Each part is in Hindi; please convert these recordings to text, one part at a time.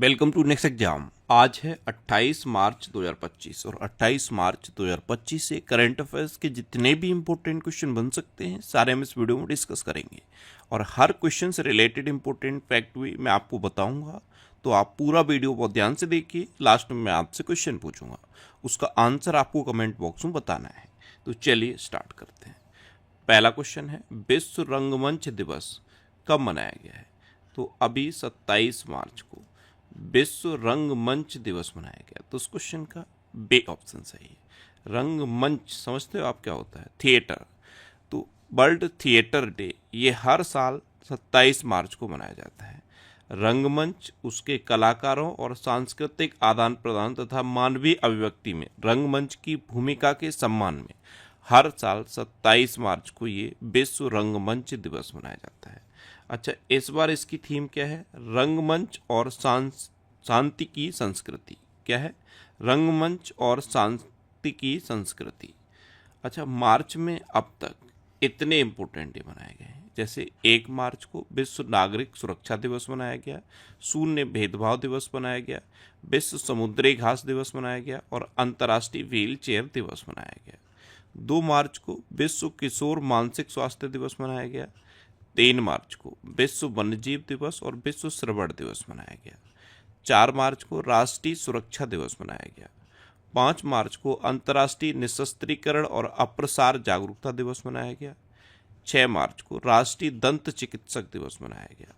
Welcome to next exam. आज है 28 मार्च 2025 और 28 मार्च 2025 से करंट अफेयर्स के जितने भी इंपॉर्टेंट क्वेश्चन बन सकते हैं सारे हम इस वीडियो में डिस्कस करेंगे और हर क्वेश्चन से रिलेटेड इंपॉर्टेंट फैक्ट भी मैं आपको बताऊंगा। तो आप पूरा वीडियो बहुत ध्यान से देखिए। लास्ट में मैं आपसे क्वेश्चन पूछूंगा, उसका आंसर आपको कमेंट बॉक्स में बताना है। तो चलिए स्टार्ट करते हैं। पहला क्वेश्चन है, विश्व रंगमंच दिवस कब मनाया गया है? तो अभी 27 मार्च को विश्व रंगमंच दिवस मनाया गया। तो उस क्वेश्चन का बे ऑप्शन सही है। रंगमंच समझते हो आप क्या होता है? थिएटर। तो वर्ल्ड थिएटर डे ये हर साल 27 मार्च को मनाया जाता है। रंगमंच उसके कलाकारों और सांस्कृतिक आदान प्रदान तथा मानवीय अभिव्यक्ति में रंगमंच की भूमिका के सम्मान में हर साल 27 मार्च को ये विश्व रंगमंच दिवस मनाया जाता है। अच्छा, इस बार इसकी थीम क्या है? रंगमंच और शांति की संस्कृति। क्या है? रंगमंच और शांति की संस्कृति। अच्छा, मार्च में अब तक इतने इम्पोर्टेंट डे मनाए गए हैं, जैसे 1 मार्च को विश्व नागरिक सुरक्षा दिवस मनाया गया, शून्य भेदभाव दिवस मनाया गया, विश्व समुद्री घास दिवस मनाया गया और अंतर्राष्ट्रीय व्हील चेयर दिवस मनाया गया। 2 मार्च को विश्व किशोर मानसिक स्वास्थ्य दिवस मनाया गया। 3 मार्च को विश्व वन्यजीव दिवस और विश्व श्रवण दिवस मनाया गया। 4 मार्च को राष्ट्रीय सुरक्षा दिवस मनाया गया। 5 मार्च को अंतर्राष्ट्रीय निशस्त्रीकरण और अप्रसार जागरूकता दिवस मनाया गया। 6 मार्च को राष्ट्रीय दंत चिकित्सक दिवस मनाया गया।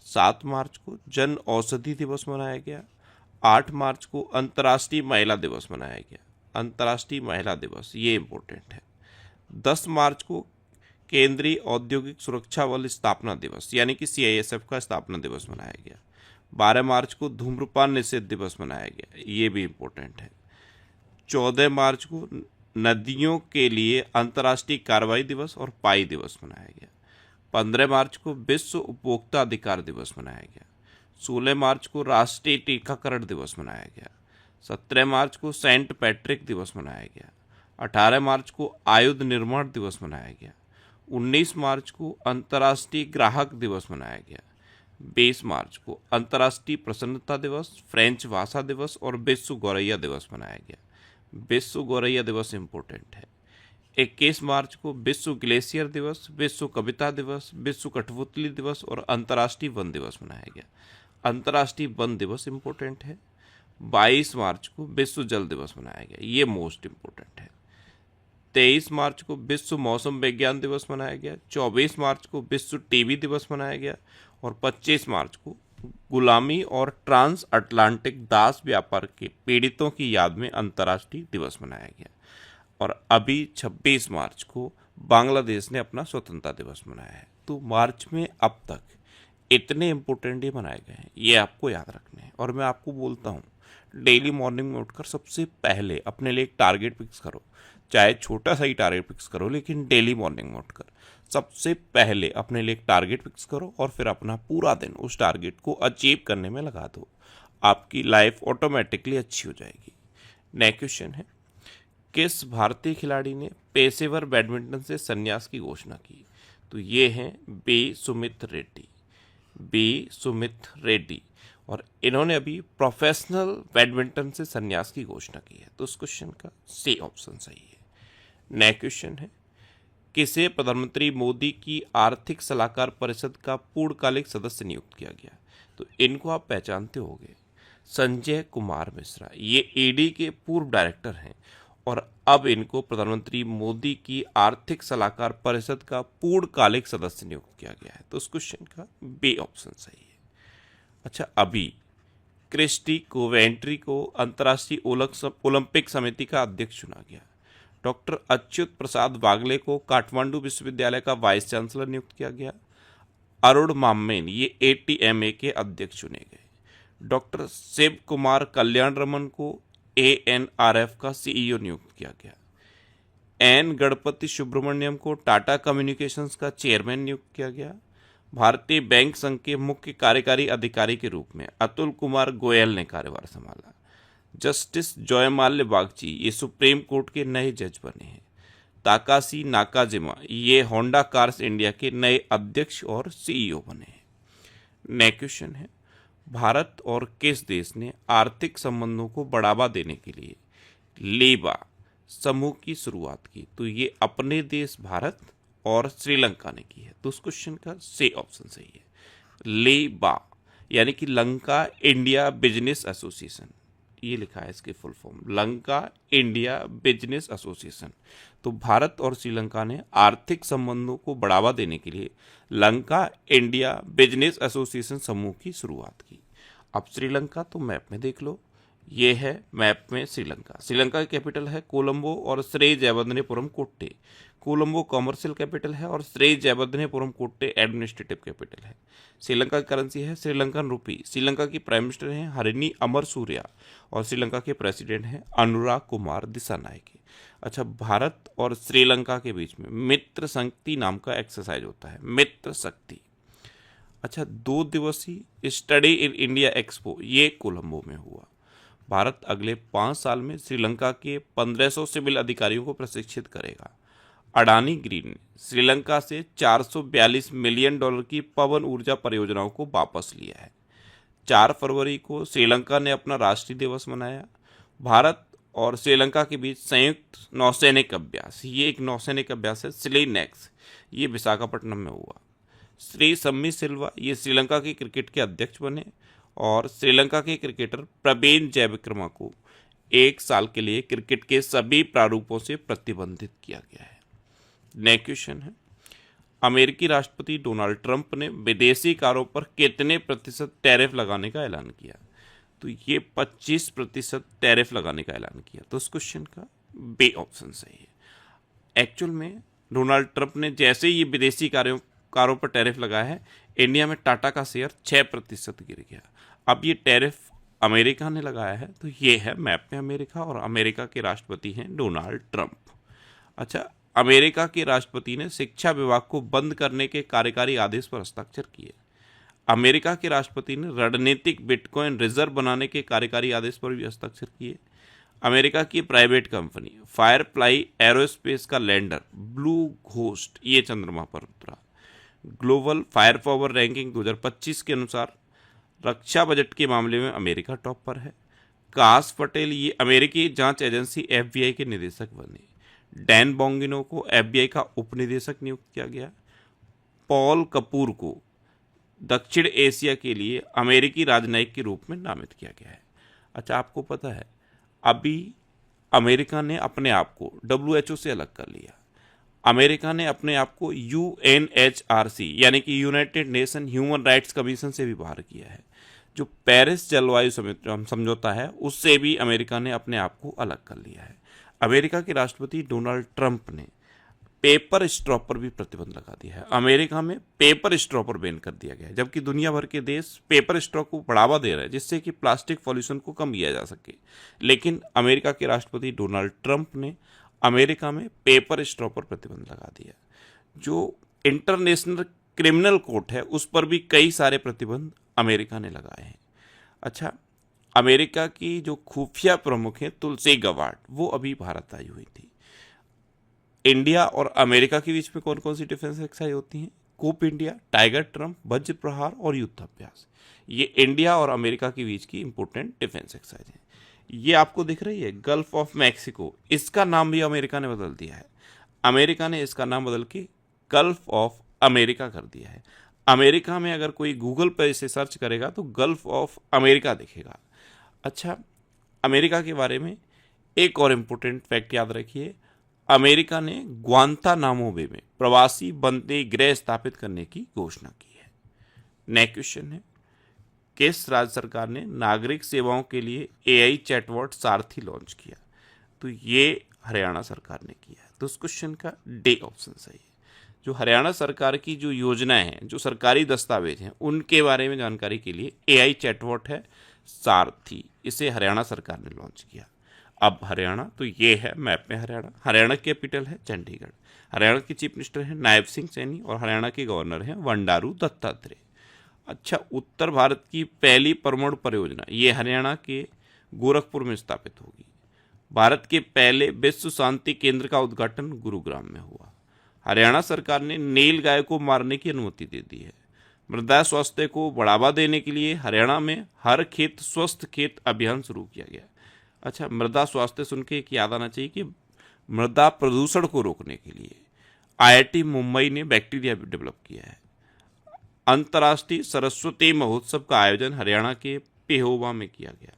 7 मार्च को जन औषधि दिवस मनाया गया। 8 मार्च को अंतर्राष्ट्रीय महिला दिवस मनाया गया। अंतर्राष्ट्रीय महिला दिवस ये इम्पोर्टेंट है। 10 मार्च को केंद्रीय औद्योगिक सुरक्षा बल स्थापना दिवस यानी कि CISF का स्थापना दिवस मनाया गया। 12 मार्च को धूम्रपान निषेध दिवस मनाया गया, ये भी इम्पोर्टेंट है। 14 मार्च को नदियों के लिए अंतर्राष्ट्रीय कार्रवाई दिवस और पाई दिवस मनाया गया। 15 मार्च को विश्व उपभोक्ता अधिकार दिवस मनाया गया। 16 मार्च को राष्ट्रीय टीकाकरण दिवस मनाया गया। 17 मार्च को सेंट पैट्रिक दिवस मनाया गया। 18 मार्च को आयुध निर्माण दिवस मनाया गया। 19 मार्च को अंतर्राष्ट्रीय ग्राहक दिवस मनाया गया। 20 मार्च को अंतर्राष्ट्रीय प्रसन्नता दिवस, फ्रेंच भाषा दिवस और विश्व गौरैया दिवस मनाया गया। विश्व गौरैया दिवस इम्पोर्टेंट है। 21 मार्च को विश्व ग्लेशियर दिवस, विश्व कविता दिवस, विश्व कठपुतली दिवस और अंतर्राष्ट्रीय वन दिवस मनाया गया। अंतर्राष्ट्रीय वन दिवस इम्पोर्टेंट है। 22 मार्च को विश्व जल दिवस मनाया गया, ये मोस्ट इम्पोर्टेंट है। 23 मार्च को विश्व मौसम विज्ञान दिवस मनाया गया। 24 मार्च को विश्व टीबी दिवस मनाया गया और 25 मार्च को गुलामी और ट्रांस अटलांटिक दास व्यापार के पीड़ितों की याद में अंतर्राष्ट्रीय दिवस मनाया गया। और अभी 26 मार्च को बांग्लादेश ने अपना स्वतंत्रता दिवस मनाया है। तो मार्च में अब तक इतने इम्पोर्टेंट डे मनाए गए हैं, ये आपको याद रखने हैं। और मैं आपको बोलता हूँ, डेली मॉर्निंग में उठकर सबसे पहले अपने लिए एक टारगेट फिक्स करो, चाहे छोटा सा ही टारगेट फिक्स करो, लेकिन डेली मॉर्निंग में उठकर सबसे पहले अपने लिए एक टारगेट फिक्स करो और फिर अपना पूरा दिन उस टारगेट को अचीव करने में लगा दो। आपकी लाइफ ऑटोमेटिकली अच्छी हो जाएगी। नेक्स्ट क्वेश्चन है, किस भारतीय खिलाड़ी ने पेशेवर बैडमिंटन से संन्यास की घोषणा की? तो ये हैं बी सुमित रेड्डी। बी सुमित रेड्डी, और इन्होंने अभी प्रोफेशनल बैडमिंटन से संन्यास की घोषणा की है। तो उस क्वेश्चन का सी ऑप्शन सही है। नेक्स्ट क्वेश्चन है, किसे प्रधानमंत्री मोदी की आर्थिक सलाहकार परिषद का पूर्णकालिक सदस्य नियुक्त किया गया? तो इनको आप पहचानते होंगे, संजय कुमार मिश्रा। ये ईडी के पूर्व डायरेक्टर हैं और अब इनको प्रधानमंत्री मोदी की आर्थिक सलाहकार परिषद का पूर्णकालिक सदस्य नियुक्त किया गया है। तो उस क्वेश्चन का बी ऑप्शन सही है। अच्छा, अभी क्रिस्टी कोवेंट्री को अंतर्राष्ट्रीय ओलंपिक समिति का अध्यक्ष चुना गया। डॉक्टर अच्युत प्रसाद वागले को काठमांडू विश्वविद्यालय का वाइस चांसलर नियुक्त किया गया। अरुण माम्मेन ये ATMA के अध्यक्ष चुने गए। डॉक्टर शिव कुमार कल्याण रमन को ANRF का CEO नियुक्त किया गया। N गणपति सुब्रमण्यम को टाटा कम्युनिकेशंस का चेयरमैन नियुक्त किया गया। भारतीय बैंक संघ के मुख्य कार्यकारी अधिकारी के रूप में अतुल कुमार गोयल ने कार्यभार संभाला। जस्टिस जयमाल्य बागची ये सुप्रीम कोर्ट के नए जज बने हैं। ताकाशी नाकाजिमा ये होंडा कार्स इंडिया के नए अध्यक्ष और CEO बने हैं। नेक्स्ट क्वेश्चन है, भारत और किस देश ने आर्थिक संबंधों को बढ़ावा देने के लिए लेबा समूह की शुरुआत की? तो ये अपने देश भारत और श्रीलंका ने की है। तो उस क्वेश्चन का सी ऑप्शन सही है, लेबा, यानी कि लंका इंडिया बिजनेस एसोसिएशन, ये लिखा है इसके full form, Lanka India business association. तो भारत और श्रीलंका ने आर्थिक संबंधों को बढ़ावा देने के लिए लंका इंडिया बिजनेस एसोसिएशन समूह की शुरुआत की। अब श्रीलंका तो मैप में देख लो, ये है मैप में श्रीलंका। श्रीलंका की कैपिटल है कोलंबो और श्री जयवर्धनेपुरम कोट्टे। कोलंबो कॉमर्शियल कैपिटल है और श्री जयवर्धनेपुरम कोट्टे एडमिनिस्ट्रेटिव कैपिटल है। श्रीलंका की करेंसी है श्रीलंकन रुपी। श्रीलंका की प्राइम मिनिस्टर हैं हरिनी अमर सूर्या और श्रीलंका के प्रेसिडेंट हैं अनुराग कुमार दिसानायके। अच्छा, भारत और श्रीलंका के बीच में मित्र शक्ति नाम का एक्सरसाइज होता है, मित्र शक्ति। अच्छा, 2 दिवसीय स्टडी इन इंडिया एक्सपो ये कोलंबो में हुआ। भारत अगले 5 साल में श्रीलंका के 1500 सिविल अधिकारियों को प्रशिक्षित करेगा। अडानी ग्रीन ने श्रीलंका से $442 मिलियन की पवन ऊर्जा परियोजनाओं को वापस लिया है। 4 फरवरी को श्रीलंका ने अपना राष्ट्रीय दिवस मनाया। भारत और श्रीलंका के बीच संयुक्त नौसैनिक अभ्यास, ये एक नौसैनिक अभ्यास है स्लेनेक्स, ये विशाखापट्टनम में हुआ। श्री सम्मी सिल्वा ये श्रीलंका के क्रिकेट के अध्यक्ष बने और श्रीलंका के क्रिकेटर प्रवीण जयविक्रमा को 1 साल के लिए क्रिकेट के सभी प्रारूपों से प्रतिबंधित किया गया है। नेक्स्ट क्वेश्चन है, अमेरिकी राष्ट्रपति डोनाल्ड ट्रंप ने विदेशी कारों पर कितने प्रतिशत टैरिफ लगाने का ऐलान किया? तो ये 25% टैरिफ लगाने का ऐलान किया। तो उस क्वेश्चन का बी ऑप्शन सही है। एक्चुअल में डोनाल्ड ट्रंप ने जैसे ही ये विदेशी कारों पर टैरिफ लगाया है, इंडिया में टाटा का शेयर 6% गिर गया। अब ये टैरिफ अमेरिका ने लगाया है, तो ये है मैप में अमेरिका और अमेरिका के राष्ट्रपति हैं डोनाल्ड ट्रंप। अच्छा, अमेरिका के राष्ट्रपति ने शिक्षा विभाग को बंद करने के कार्यकारी आदेश पर हस्ताक्षर किए। अमेरिका के राष्ट्रपति ने रणनीतिक बिटकॉइन रिजर्व बनाने के कार्यकारी आदेश पर भी हस्ताक्षर किए। अमेरिका की प्राइवेट कंपनी फायरफ्लाई एरोस्पेस का लैंडर ब्लू घोस्ट ये चंद्रमा पर उतरा। ग्लोबल फायर पावर रैंकिंग 2025 के अनुसार रक्षा बजट के मामले में अमेरिका टॉप पर है। काश पटेल ये अमेरिकी जांच एजेंसी FBI के निदेशक बने। डैन बोंगिनो को FBI का उप निदेशक नियुक्त किया गया। पॉल कपूर को दक्षिण एशिया के लिए अमेरिकी राजनयिक के रूप में नामित किया गया है। अच्छा, आपको पता है अभी अमेरिका ने अपने आप को WHO से अलग कर लिया। अमेरिका ने अपने आप को UNHRC यानी कि United nation human rights commission से भी बाहर किया है। जो पेरिस जलवायु समझौता है उससे भी अमेरिका ने अपने आप को अलग कर लिया है। अमेरिका के राष्ट्रपति डोनाल्ड ट्रंप ने पेपर स्ट्रॉ पर भी प्रतिबंध लगा दिया है। अमेरिका में पेपर स्ट्रॉ पर बैन कर दिया गया है, जबकि दुनिया भर के देश पेपर स्ट्रॉ को बढ़ावा दे रहे हैं जिससे कि प्लास्टिक पॉल्यूशन को कम किया जा सके। लेकिन अमेरिका के राष्ट्रपति डोनाल्ड ट्रंप ने अमेरिका में पेपर स्ट्रॉ पर प्रतिबंध लगा दिया। जो इंटरनेशनल क्रिमिनल कोर्ट है उस पर भी कई सारे प्रतिबंध अमेरिका ने लगाए हैं। अच्छा, अमेरिका की जो खुफिया प्रमुख है तुलसी गवार्ड, वो अभी भारत आई हुई थी। इंडिया और अमेरिका के बीच में कौन कौन सी डिफेंस एक्सरसाइज होती हैं? कूप इंडिया, टाइगर ट्रंप, वज्र प्रहार और युद्धाभ्यास, ये इंडिया और अमेरिका के बीच की इंपॉर्टेंट डिफेंस एक्सरसाइज है। ये आपको दिख रही है गल्फ ऑफ मैक्सिको, इसका नाम भी अमेरिका ने बदल दिया है। अमेरिका ने इसका नाम बदल के गल्फ ऑफ अमेरिका कर दिया है। अमेरिका में अगर कोई गूगल पर इसे सर्च करेगा तो गल्फ ऑफ अमेरिका दिखेगा। अच्छा, अमेरिका के बारे में एक और इम्पोर्टेंट फैक्ट याद रखिए, अमेरिका ने ग्वांतानामो बे में प्रवासी बंदी गृह स्थापित करने की घोषणा की है। नेक्स्ट क्वेश्चन है, किस राज्य सरकार ने नागरिक सेवाओं के लिए AI चैटबॉट सारथी लॉन्च किया? तो ये हरियाणा सरकार ने किया है। तो उस क्वेश्चन का डी ऑप्शन सही है। जो हरियाणा सरकार की जो योजनाएं हैं, जो सरकारी दस्तावेज हैं, उनके बारे में जानकारी के लिए AI चैटबॉट है सारथी, इसे हरियाणा सरकार ने लॉन्च किया। अब हरियाणा, तो ये है मैप में हरियाणा। हरियाणा की कैपिटल है चंडीगढ़। हरियाणा के चीफ मिनिस्टर हैं नायब सिंह सैनी और हरियाणा के गवर्नर हैं बंडारू दत्तात्रेय। अच्छा, उत्तर भारत की पहली परमाणु परियोजना ये हरियाणा के गोरखपुर में स्थापित होगी। भारत के पहले विश्व शांति केंद्र का उद्घाटन गुरुग्राम में हुआ। हरियाणा सरकार ने नील गाय को मारने की अनुमति दे दी है। मृदा स्वास्थ्य को बढ़ावा देने के लिए हरियाणा में हर खेत स्वस्थ खेत अभियान शुरू किया गया। अच्छा, मृदा स्वास्थ्य सुन के एक याद आना चाहिए कि मृदा प्रदूषण को रोकने के लिए आईआईटी मुंबई ने बैक्टीरिया भी डेवलप किया है। अंतर्राष्ट्रीय सरस्वती महोत्सव का आयोजन हरियाणा के पेहोवा में किया गया।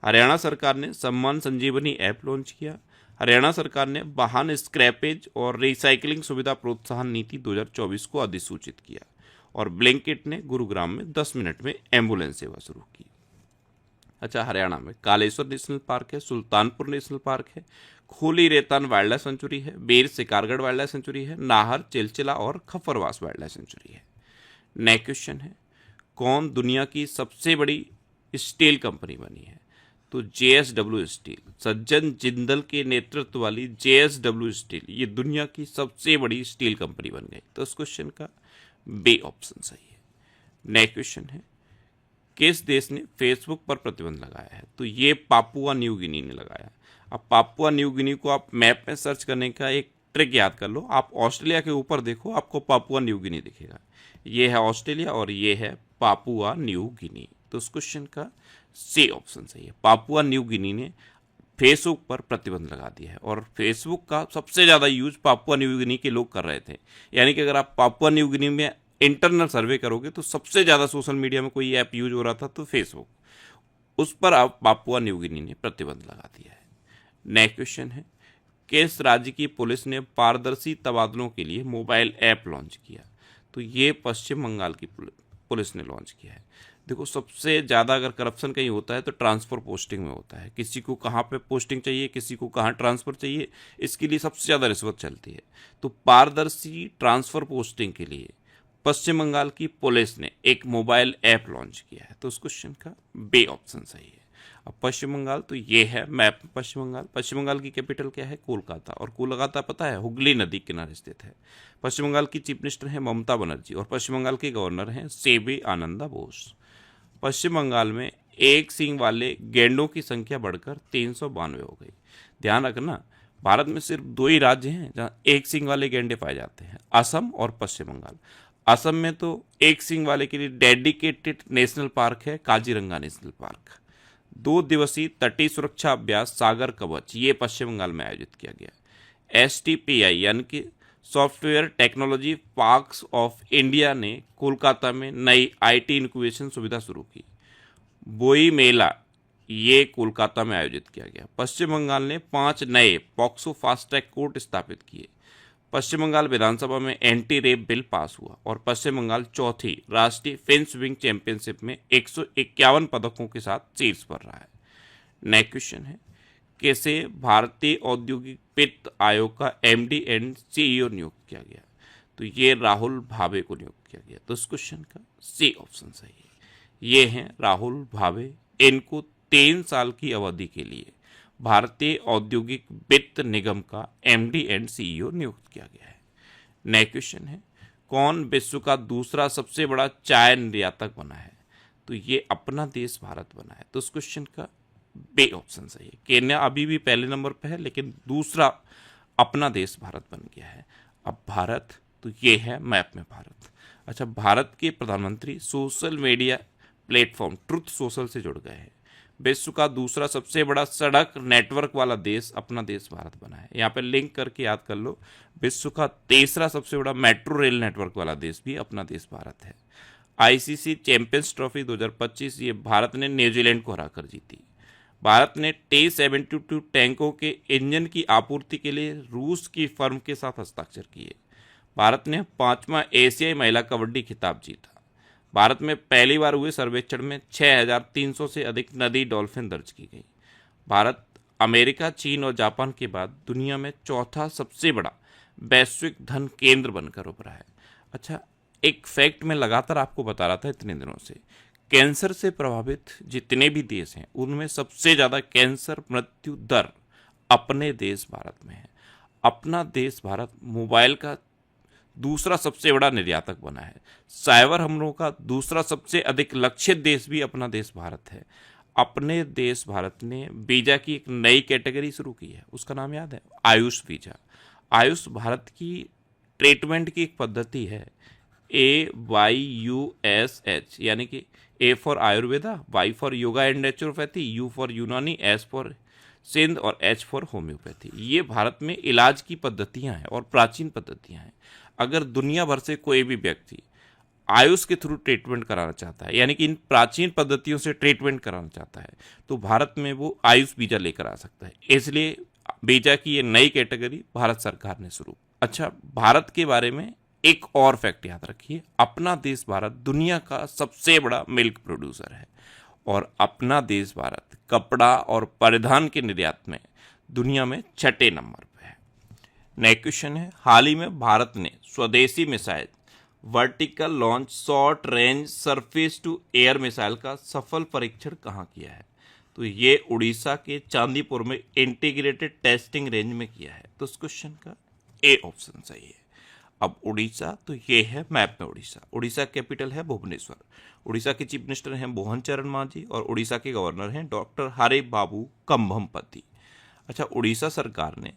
हरियाणा सरकार ने सम्मान संजीवनी ऐप लॉन्च किया। हरियाणा सरकार ने वाहन स्क्रैपेज और रिसाइकलिंग सुविधा प्रोत्साहन नीति 2024 को अधिसूचित किया। और ब्लिंकिट ने गुरुग्राम में 10 मिनट में एम्बुलेंस सेवा शुरू की। अच्छा, हरियाणा में कालेश्वर नेशनल पार्क है, सुल्तानपुर नेशनल पार्क है, खोली रेतान वाइल्ड लाइफ सेंचुरी है, बेर शिकारगढ़ वाइल्ड लाइफ सेंचुरी है, नाहर, चिलचिला और खफरवास वाइल्ड लाइफ सेंचुरी है। नेक्स्ट क्वेश्चन है, कौन दुनिया की सबसे बड़ी स्टील कंपनी बनी है? तो JSW स्टील, सज्जन जिंदल के नेतृत्व वाली JSW स्टील ये दुनिया की सबसे बड़ी स्टील कंपनी बन गई। तो इस क्वेश्चन का बी ऑप्शन सही है। नेक्स्ट क्वेश्चन है, किस देश ने फेसबुक पर प्रतिबंध लगाया है? तो ये पापुआ न्यू गिनी ने लगाया। अब पापुआ न्यू गिनी को आप मैप में सर्च करने का एक ट्रिक याद कर लो, आप ऑस्ट्रेलिया के ऊपर देखो, आपको पापुआ न्यू गिनी दिखेगा। ये है ऑस्ट्रेलिया और ये है पापुआ न्यू गिनी। तो इस क्वेश्चन का सी ऑप्शन सही है। पापुआ न्यू गिनी ने फेसबुक पर प्रतिबंध लगा दिया है और फेसबुक का सबसे ज़्यादा यूज पापुआ न्यू गिनी के लोग कर रहे थे। यानी कि अगर आप पापुआ न्यू गिनी में इंटरनल सर्वे करोगे तो सबसे ज़्यादा सोशल मीडिया में कोई ऐप यूज हो रहा था तो फेसबुक, उस पर आप पापुआ न्यू गिनी ने प्रतिबंध लगा दिया है। नेक्स्ट क्वेश्चन है, किस राज्य की पुलिस ने पारदर्शी तबादलों के लिए मोबाइल ऐप लॉन्च किया? तो ये पश्चिम बंगाल की पुलिस ने लॉन्च किया है। देखो, सबसे ज़्यादा अगर करप्शन कहीं होता है तो ट्रांसफ़र पोस्टिंग में होता है। किसी को कहाँ पे पोस्टिंग चाहिए, किसी को कहाँ ट्रांसफ़र चाहिए, इसके लिए सबसे ज़्यादा रिश्वत चलती है। तो पारदर्शी ट्रांसफ़र पोस्टिंग के लिए पश्चिम बंगाल की पुलिस ने एक मोबाइल ऐप लॉन्च किया है। तो उस क्वेश्चन का बी ऑप्शन सही है। अब पश्चिम बंगाल, तो ये है मैप में पश्चिम बंगाल। पश्चिम बंगाल की कैपिटल क्या है? कोलकाता। और कोलकाता पता है हुगली नदी किनारे स्थित है। पश्चिम बंगाल की चीफ मिनिस्टर है ममता बनर्जी और पश्चिम बंगाल के गवर्नर हैं सेबी आनंदा बोस। पश्चिम बंगाल में एक सींग वाले गैंडों की संख्या बढ़कर 392 हो गई। ध्यान रखना, भारत में सिर्फ 2 ही राज्य हैं जहां एक सींग वाले गैंडे पाए जाते हैं, असम और पश्चिम बंगाल। असम में तो एक सींग वाले के लिए डेडिकेटेड नेशनल पार्क है काजीरंगा नेशनल पार्क। 2 दिवसीय तटीय सुरक्षा अभ्यास सागर कवच ये पश्चिम बंगाल में आयोजित किया गया। STPI यानी कि software technology parks of India ने कोलकाता में नई IT इनक्यूबेशन सुविधा शुरू की। बोई मेला ये कोलकाता में आयोजित किया गया। पश्चिम बंगाल ने 5 नए पॉक्सो फास्ट ट्रैक कोर्ट स्थापित किए। पश्चिम बंगाल विधानसभा में एंटी रेप बिल पास हुआ और पश्चिम बंगाल चौथी राष्ट्रीय फेंस स्विंग चैंपियनशिप में 151 पदकों के साथ शीर्ष पर रहा है। नेक्स्ट क्वेश्चन है, कैसे भारतीय औद्योगिक वित्त आयोग का MD एंड CEO नियुक्त किया गया? तो ये राहुल भावे को नियुक्त किया गया। तो इस क्वेश्चन का सी ऑप्शन सही है। ये हैं राहुल भावे, इनको 3 साल की अवधि के लिए भारतीय औद्योगिक वित्त निगम का MD एंड CEO नियुक्त किया गया है। नेक्स्ट क्वेश्चन है, कौन विश्व का दूसरा सबसे बड़ा चाय निर्यातक बना है? तो ये अपना देश भारत बना है। तो इस क्वेश्चन का बी ऑप्शन सही है। केन्या अभी भी पहले नंबर पर है लेकिन दूसरा अपना देश भारत बन गया है। अब भारत, तो ये है मैप में भारत। अच्छा, भारत के प्रधानमंत्री social media platform truth social से जुड़ गए हैं। विश्व का दूसरा सबसे बड़ा सड़क नेटवर्क वाला देश अपना देश भारत बना है। यहाँ पे लिंक करके याद कर लो, विश्व का तीसरा सबसे बड़ा मेट्रो रेल नेटवर्क वाला देश भी अपना देश भारत है। ICC चैंपियंस ट्रॉफी 2025 ये भारत ने न्यूजीलैंड को हराकर जीती। भारत ने T-72 टैंकों के इंजन की आपूर्ति के लिए रूस की फर्म के साथ हस्ताक्षर किए। भारत ने 5वां एशियाई महिला कबड्डी खिताब जीता। भारत में पहली बार हुए सर्वेक्षण में 6300 से अधिक नदी डॉल्फिन दर्ज की गई। भारत अमेरिका, चीन और जापान के बाद दुनिया में चौथा सबसे बड़ा वैश्विक धन केंद्र बनकर उभरा है। अच्छा, एक फैक्ट मैं लगातार आपको बता रहा था इतने दिनों से, कैंसर से प्रभावित जितने भी देश हैं उनमें सबसे ज़्यादा कैंसर मृत्यु दर अपने देश भारत में है। अपना देश भारत मोबाइल का दूसरा सबसे बड़ा निर्यातक बना है। साइबर हमलों का दूसरा सबसे अधिक लक्षित देश भी अपना देश भारत है। अपने देश भारत ने वीजा की एक नई कैटेगरी शुरू की है, उसका नाम याद है? आयुष वीजा। आयुष भारत की ट्रीटमेंट की एक पद्धति है। AYUSH, यानी कि A for Ayurveda, Y for yoga and naturopathy, U for यूनानी, S फॉर सिंध और H फॉर होम्योपैथी। ये भारत में इलाज की पद्धतियां हैं और प्राचीन पद्धतियां हैं। अगर दुनिया भर से कोई भी व्यक्ति आयुष के थ्रू ट्रीटमेंट कराना चाहता है, यानी कि इन प्राचीन पद्धतियों से ट्रीटमेंट कराना चाहता है, तो भारत में वो आयुष वीजा लेकर आ सकता है। इसलिए वीजा की ये नई कैटेगरी भारत सरकार ने शुरू। अच्छा, भारत के बारे में एक और फैक्ट याद रखिए, अपना देश भारत दुनिया का सबसे बड़ा मिल्क प्रोड्यूसर है और अपना देश भारत कपड़ा और परिधान के निर्यात में दुनिया में 6 नंबर पे है। नेक्स्ट क्वेश्चन है, हाल ही में भारत ने स्वदेशी missile vertical launch short range surface to air missile का सफल परीक्षण कहाँ किया है? तो ये उड़ीसा के चांदीपुर में इंटीग्रेटेड टेस्टिंग रेंज में किया है। तो इस क्वेश्चन का ए ऑप्शन सही है। अब उड़ीसा, तो ये है मैप में उड़ीसा। उड़ीसा कैपिटल है भुवनेश्वर। उड़ीसा के चीफ मिनिस्टर हैं मोहन चरण मांझी और उड़ीसा के गवर्नर हैं डॉक्टर हरे बाबू कंभमपति। अच्छा, उड़ीसा सरकार ने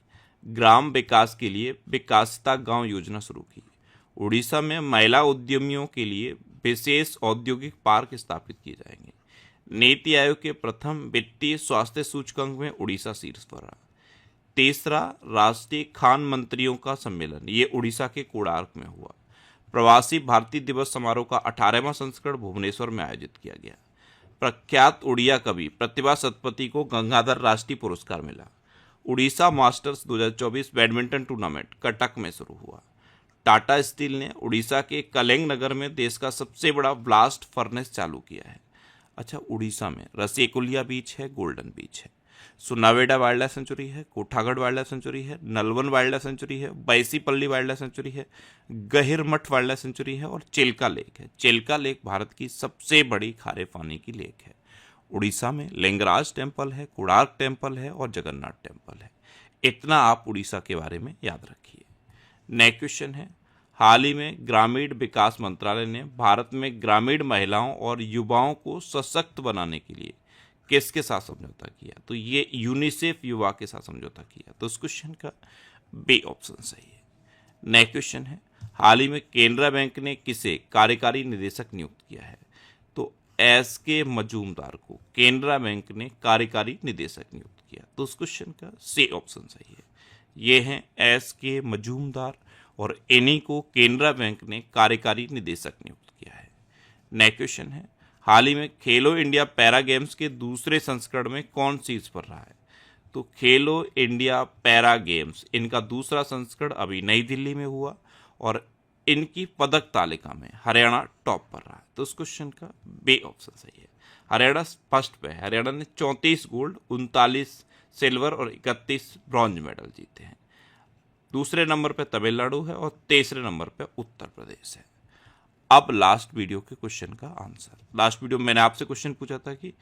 ग्राम विकास के लिए विकासता गांव योजना शुरू की। उड़ीसा में महिला उद्यमियों के लिए विशेष औद्योगिक पार्क स्थापित किए जाएंगे। नीति आयोग के प्रथम वित्तीय स्वास्थ्य सूचकांक में उड़ीसा शीर्ष पर रहा। तीसरा राष्ट्रीय खान मंत्रियों का सम्मेलन ये उड़ीसा के कोणार्क में हुआ। प्रवासी भारतीय दिवस समारोह का 18वां संस्करण भुवनेश्वर में आयोजित किया गया। प्रख्यात उड़िया कवि प्रतिभा सतपथी को गंगाधर राष्ट्रीय पुरस्कार मिला। Orissa masters 2024 badminton tournament Cuttack में शुरू हुआ। टाटा स्टील ने उड़ीसा के कलिंग नगर में देश का सबसे बड़ा ब्लास्ट फर्नेस चालू किया है। अच्छा, उड़ीसा में रसेकुलिया बीच है, गोल्डन बीच है, सुनावेडा वाइल्ड लाइफ सेंचुरी है, कोठागढ़ वाइल्ड लाइफ सेंचुरी है, नलवन वाइल्ड लाइफ सेंचुरी है, बैसीपल्ली वाइल्ड लाइफ सेंचुरी है, गहिरमठ वाइल्ड लाइफ सेंचुरी है और चिल्का लेक है। चिल्का लेक भारत की सबसे बड़ी खारे पानी की लेक है। उड़ीसा में लिंगराज टेम्पल है, कोणार्क टेम्पल है और जगन्नाथ टेम्पल है। इतना आप उड़ीसा के बारे में याद रखिए। नेक्स्ट क्वेश्चन है, हाल ही में ग्रामीण विकास मंत्रालय ने भारत में ग्रामीण महिलाओं और युवाओं को सशक्त बनाने के लिए किसके साथ समझौता किया? तो ये यूनिसेफ युवा के साथ समझौता किया। तो इस क्वेश्चन का बी ऑप्शन सही है। नेक्स्ट क्वेश्चन है, हाल ही में केनरा बैंक ने किसे कार्यकारी निदेशक नियुक्त किया है? तो एस के मजूमदार को केनरा बैंक ने कार्यकारी निदेशक नियुक्त किया। तो उस क्वेश्चन का सी ऑप्शन सही है। ये हैं एस के मजूमदार और इन्हीं को केनरा बैंक ने कार्यकारी निदेशक नियुक्त किया है। नेक्स्ट क्वेश्चन है, हाल ही में खेलो इंडिया पैरा गेम्स के दूसरे संस्करण में कौन शीर्ष पर रहा है? तो खेलो इंडिया पैरा गेम्स इनका दूसरा संस्करण अभी नई दिल्ली में हुआ और इनकी पदक तालिका में हरियाणा टॉप पर रहा है। तो उस क्वेश्चन का बी ऑप्शन सही है। हरियाणा फर्स्ट पे है। हरियाणा ने 34 गोल्ड, 39 सिल्वर और 31 ब्रॉन्ज मेडल जीते हैं। दूसरे नंबर पे तमिलनाडु है और तीसरे नंबर पे उत्तर प्रदेश है। अब लास्ट वीडियो के क्वेश्चन का आंसर। लास्ट वीडियो में मैंने आपसे क्वेश्चन पूछा था कि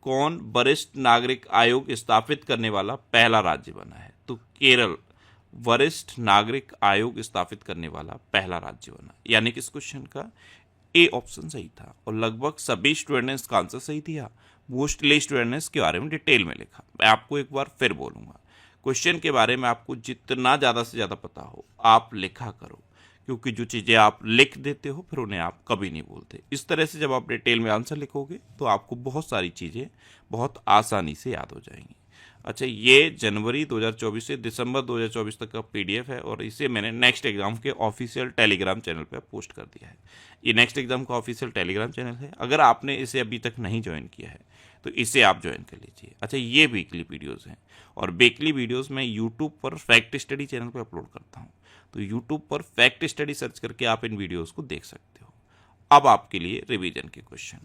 कौन वरिष्ठ नागरिक आयोग स्थापित करने वाला पहला राज्य बना है? तो केरल वरिष्ठ नागरिक आयोग स्थापित करने वाला पहला राज्य बना, यानी कि इस क्वेश्चन का ए ऑप्शन सही था और लगभग सभी स्टूडेंट ने इसका आंसर सही दिया। मोस्टली स्टूडेंट ने इसके बारे में डिटेल में लिखा। मैं आपको एक बार फिर बोलूंगा, क्वेश्चन के बारे में आपको जितना ज़्यादा से ज़्यादा पता हो आप लिखा करो, क्योंकि जो चीज़ें आप लिख देते हो फिर उन्हें आप कभी नहीं बोलते। इस तरह से जब आप डिटेल में आंसर लिखोगे तो आपको बहुत सारी चीज़ें बहुत आसानी से याद हो जाएंगी। अच्छा, ये जनवरी 2024 से दिसंबर 2024 तक का PDF है और इसे मैंने नेक्स्ट एग्जाम के ऑफिशियल टेलीग्राम चैनल पर पोस्ट कर दिया है। ये नेक्स्ट एग्जाम का ऑफिशियल टेलीग्राम चैनल है। अगर आपने इसे अभी तक नहीं ज्वाइन किया है तो इसे आप ज्वाइन कर लीजिए। अच्छा, ये वीकली वीडियोज़ हैं और वीकली वीडियोज़ मैं यूट्यूब पर फैक्ट स्टडी चैनल पर अपलोड करता हूँ। तो यूट्यूब पर फैक्ट स्टडी सर्च करके आप इन वीडियोज़ को देख सकते हो। अब आपके लिए रिवीजन के क्वेश्चन।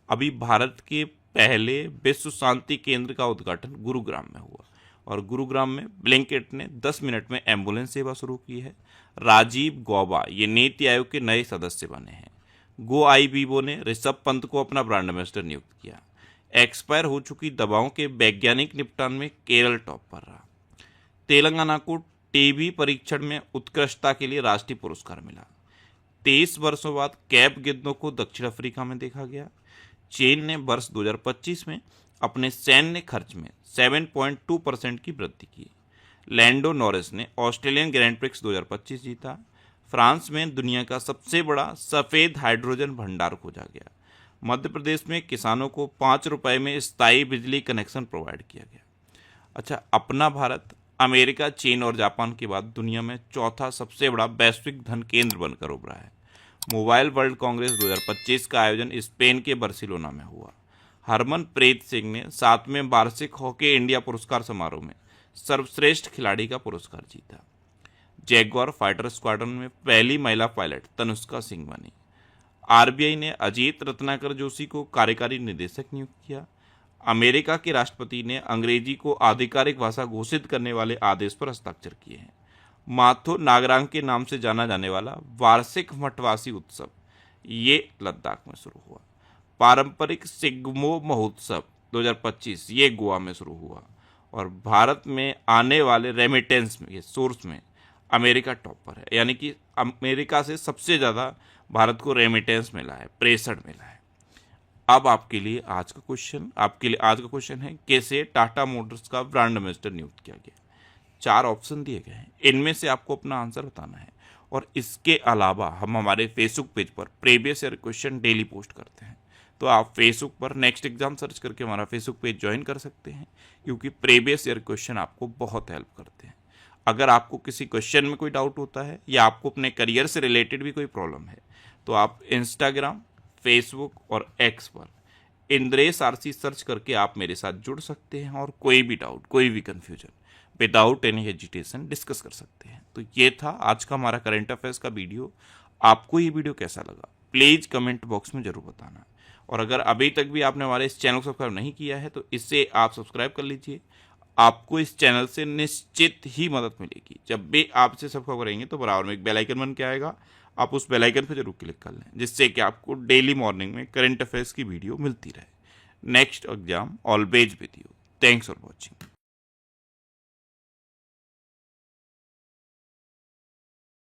अभी भारत के पहले विश्व शांति केंद्र का उद्घाटन गुरुग्राम में हुआ और गुरुग्राम में ब्लिंकिट ने 10 मिनट में एम्बुलेंस सेवा शुरू की है। राजीव गौबा ये नीति आयोग के नए सदस्य बने हैं। गो आई बीबो ने ऋषभ पंत को अपना ब्रांड एम्बेसडर नियुक्त किया। एक्सपायर हो चुकी दवाओं के वैज्ञानिक निपटान में केरल टॉप पर रहा। तेलंगाना को टीबी परीक्षण में उत्कृष्टता के लिए राष्ट्रीय पुरस्कार मिला। 23 वर्षों बाद कैप गिद्धों को दक्षिण अफ्रीका में देखा गया। चीन ने वर्ष 2025 में अपने सैन्य खर्च में 7.2% की वृद्धि की। लैंडो नॉरिस ने ऑस्ट्रेलियन ग्रैंड प्रिक्स 2025 जीता। फ्रांस में दुनिया का सबसे बड़ा सफ़ेद हाइड्रोजन भंडार खोजा गया। मध्य प्रदेश में किसानों को 5 रुपए में स्थायी बिजली कनेक्शन प्रोवाइड किया गया। अच्छा, अपना भारत अमेरिका, चीन और जापान के बाद दुनिया में चौथा सबसे बड़ा वैश्विक धन केंद्र बनकर उभरा है। मोबाइल वर्ल्ड कांग्रेस 2025 का आयोजन स्पेन के बार्सिलोना में हुआ। हरमनप्रीत सिंह ने 7वें वार्षिक हॉकी इंडिया पुरस्कार समारोह में सर्वश्रेष्ठ खिलाड़ी का पुरस्कार जीता। जैगुआर फाइटर स्क्वाड्रन में पहली महिला पायलट तनुष्का सिंह बनी। आरबीआई ने अजीत रत्नाकर जोशी को कार्यकारी निदेशक नियुक्त किया। अमेरिका के राष्ट्रपति ने अंग्रेजी को आधिकारिक भाषा घोषित करने वाले आदेश पर हस्ताक्षर किए हैं। माथो नागरांग के नाम से जाना जाने वाला वार्षिक मठवासी उत्सव ये लद्दाख में शुरू हुआ। पारंपरिक सिग्मो महोत्सव 2025 ये गोवा में शुरू हुआ। और भारत में आने वाले रेमिटेंस में सोर्स में अमेरिका टॉपर है, यानी कि अमेरिका से सबसे ज़्यादा भारत को रेमिटेंस मिला है, प्रेषण मिला है। अब आपके लिए आज का क्वेश्चन है कैसे टाटा मोटर्स का ब्रांड एम्बेसडर नियुक्त किया गया। 4 ऑप्शन दिए गए हैं, इनमें से आपको अपना आंसर बताना है। और इसके अलावा हम हमारे फेसबुक पेज पर previous year question daily post करते हैं, तो आप फेसबुक पर नेक्स्ट एग्जाम सर्च करके हमारा फेसबुक पेज ज्वाइन कर सकते हैं, क्योंकि प्रीवियस ईयर क्वेश्चन आपको बहुत हेल्प करते हैं। अगर आपको किसी क्वेश्चन में कोई डाउट होता है या आपको अपने करियर से रिलेटेड भी कोई प्रॉब्लम है, तो आप इंस्टाग्राम, फेसबुक और एक्स पर इंद्रेश आरसी सर्च करके आप मेरे साथ जुड़ सकते हैं और कोई भी डाउट, कोई भी confusion without any hesitation discuss कर सकते हैं। तो ये था आज का हमारा करंट अफेयर्स का वीडियो। आपको ये वीडियो कैसा लगा प्लीज़ कमेंट बॉक्स में ज़रूर बताना। और अगर अभी तक भी आपने हमारे इस चैनल को सब्सक्राइब नहीं किया है तो इससे आप सब्सक्राइब कर लीजिए। आपको इस चैनल से निश्चित ही मदद मिलेगी। जब भी आप इसे सब्सक्राइब करेंगे तो बराबर में एक बेल आइकन बन के आएगा, आप उस बेल आइकन पर जरूर क्लिक कर लें, जिससे कि आपको डेली मॉर्निंग में करंट अफेयर्स की वीडियो मिलती रहे। Next exam always with you. Thanks for watching.